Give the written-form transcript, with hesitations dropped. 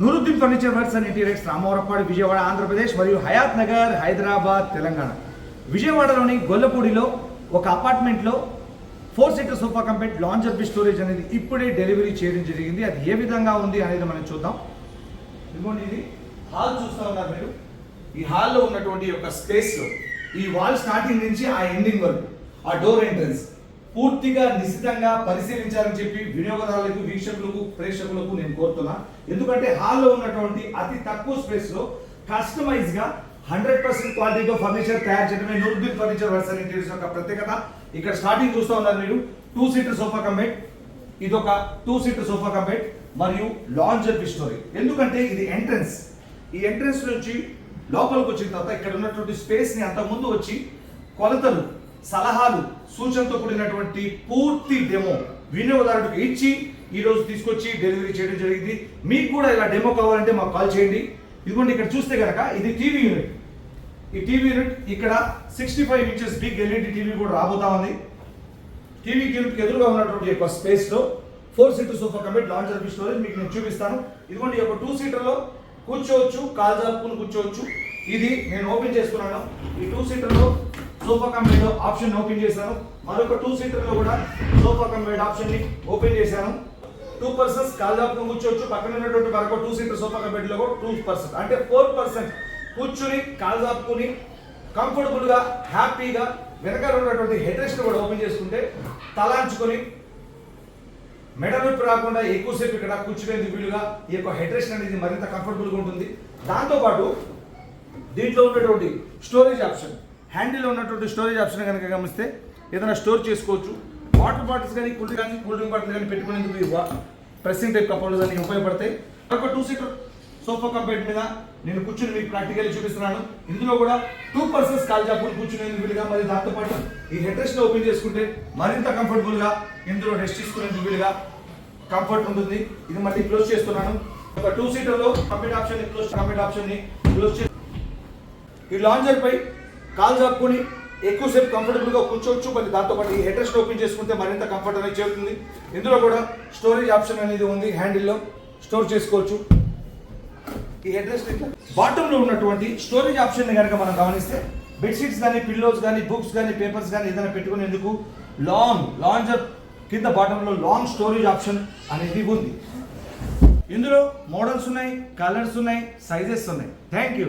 Nooruddin furniture works and interiors, Ramavarapadu, Vijayawada, Andhra Pradesh మరియు హయాత్ నగర్, హైదరాబాద్, తెలంగాణ. విజయవాడలోని గొల్లపూడిలో ఒక అపార్ట్మెంట్లో 4 seater sofa cum bed lounger B storage అనేది ఇప్పుడే డెలివరీ చేయడం జరిగింది. అది ఏ విధంగా ఉంది అనేది మనం చూద్దాం. ఇదిగోండి, ఇది హాల్ చూస్తూ ఉన్నారు మీరు. ఈ హాల్లో ఉన్నటువంటి ఒక స్పేస్లో ఈ వాల్ స్టార్టింగ్ నుంచి ఆ ఎండింగ్ వరకు ఆ డోర్ ఎంట్రన్స్ పూర్తిగా నిశితంగా పరిశీలించాలని చెప్పి వినియోగదారులకు, వీక్షకులకు, ప్రేక్షకులకు నేను కోరుతున్నా. ఎందుకంటే హాల్లో ఉన్నటువంటి అతి తక్కువ స్పేస్ లో కస్టమైజ్ గా 100% క్వాలిటీతో ఫర్నిచర్ తయారు చేయడమే Nooruddin furniture works and interiors యొక్క ప్రత్యేకత. ఇక్కడ స్టార్టింగ్ చూస్తూ ఉన్నారు మీరు 2 సీటర్ సోఫా కంపెట్. ఇది ఒక 2 సీటర్ సోఫా కంపెట్ మరియు లాంజర్ బి స్టోరీ. ఎందుకంటే ఇది ఎంట్రన్స్. ఈ ఎంట్రన్స్ నుంచి లోపలికి వచ్చిన తర్వాత ఇక్కడ ఉన్నటువంటి స్పేస్ ని అంత ముందు వచ్చి కొలతలు, సలహాలు, సూచనతో కూడినటువంటి పూర్తి డెమో వినియోగదారుడికి ఇచ్చి ఈ రోజు తీసుకొచ్చి డెలివరీ చేయడం జరిగింది. మీకు కూడా ఇలా డెమో కావాలంటే మాకు కాల్ చేయండి. ఇదిగోండి, ఇక్కడ చూస్తే కనుక ఇది టీవీ యూనిట్. ఈ టీవీ యూనిట్ ఇక్కడ 65 ఇంచెస్ బిగ్ ఎల్ఈడి టీవీ కూడా రాబోతా ఉంది. టీవీ యూనిట్ ఎదురుగా ఉన్నటువంటి యొక్క స్పేస్ లో 4 seater sofa cum bed lounger B storage మీకు నేను చూపిస్తాను. ఇదిగోండి, ఒక 2 సీటర్ లో కూర్చోవచ్చు, కాల్ జాపుకుని కూర్చోవచ్చు. ఇది నేను ఓపెన్ చేసుకున్నాను. ఈ 2 సీటర్ లో సోఫా కంపెట్ ఆప్షన్ ఓపెన్ చేశాను. మరొక 2 సీటర్ లో కూడా సోఫా కంపెట్ ఆప్షన్ ని ఓపెన్ చేశాను. 2 పర్సన్స్ కాల్ జాపుకుని కూర్చోవచ్చు. పక్కన ఉన్నటువంటి మరొక 2 సీటర్ సోఫా కంపెట్ లో కూడా 2% అంటే 4% కూర్చుని కాల్ జాపుకుని కంఫర్టబుల్ గా, హ్యాపీగా వెనకాల ఉన్నటువంటి హెడ్ రెస్ట్ కూడా ఓపెన్ చేసుకుంటే తలాంచుకొని మెడ నొప్పి రాకుండా ఎక్కువసేపు ఇక్కడ కూర్చునేందుకు వీలుగా ఈ యొక్క హెడ్ రెస్ట్ అనేది మరింత కంఫర్టబుల్ గా ఉంటుంది. దాంతోపాటు దీంట్లో ఉన్నటువంటి స్టోరేజ్ ఆప్షన్, హ్యాండిల్లో ఉన్నటువంటి స్టోరేజ్ ఆప్షన్ కనుక గమనిస్తే ఏదైనా స్టోర్ చేసుకోవచ్చు. వాటర్ బాటిల్స్ కానీ, కూల్ డ్రింక్ బాటిల్ కానీ పెట్టుకునేందుకు ఈ ప్రెస్సింగ్ టైప్ కప్ హోల్డర్స్ అన్ని ఉపయోగపడతాయి. ఒక 2 సీటర్ సోఫా కంపెట్ మీద నేను కూర్చుని మీకు ప్రాక్టికల్లీ చూపిస్తున్నాను. ఇందులో కూడా 2 పర్సన్స్ కాల్ జాపుకుని కూర్చునేందుకు వీలుగా, మరి దాంతోపాటు ఈ హెడ్ రెస్ట్ ఓపెన్ చేసుకుంటే మరింత కంఫర్టబుల్ గా ఇందులో రెస్ట్ తీసుకునేందుకు వీలుగా కంఫర్ట్ ఉంటుంది. ఇది మళ్ళీ క్లోజ్ చేస్తున్నాను. ఒక 2 సీటర్ లో కంపెట్ ఆప్షన్ ని క్లోజ్ చేసి ఈ లాంజర్ పై కాల్ జాపుకుని ఎక్కువసేపు కంఫర్టబుల్ గా కూర్చోవచ్చు. మరి దాంతోపాటు ఈ హెడ్ రెస్ట్ ఓపెన్ చేసుకుంటే మరింత కంఫర్ట్ అనేది చేరుతుంది. ఇందులో కూడా స్టోరేజ్ ఆప్షన్ అనేది ఉంది. హ్యాండిల్లో స్టోర్ చేసుకోవచ్చు. ఈ హెడ్ రెస్ట్ బాటమ్ లో ఉన్నటువంటి స్టోరేజ్ ఆప్షన్ ని కనుక మనం గమనిస్తే బెడ్షీట్స్ కానీ, పిల్లోస్ కానీ, బుక్స్ కానీ, పేపర్స్ కానీ ఏదైనా పెట్టుకునేందుకు లాంజర్ కింద బాటమ్ లో లాంగ్ స్టోరేజ్ ఆప్షన్ అనేది ఉంది. ఇందులో మోడల్స్ ఉన్నాయి, కలర్స్ ఉన్నాయి, సైజెస్ ఉన్నాయి. Thank you.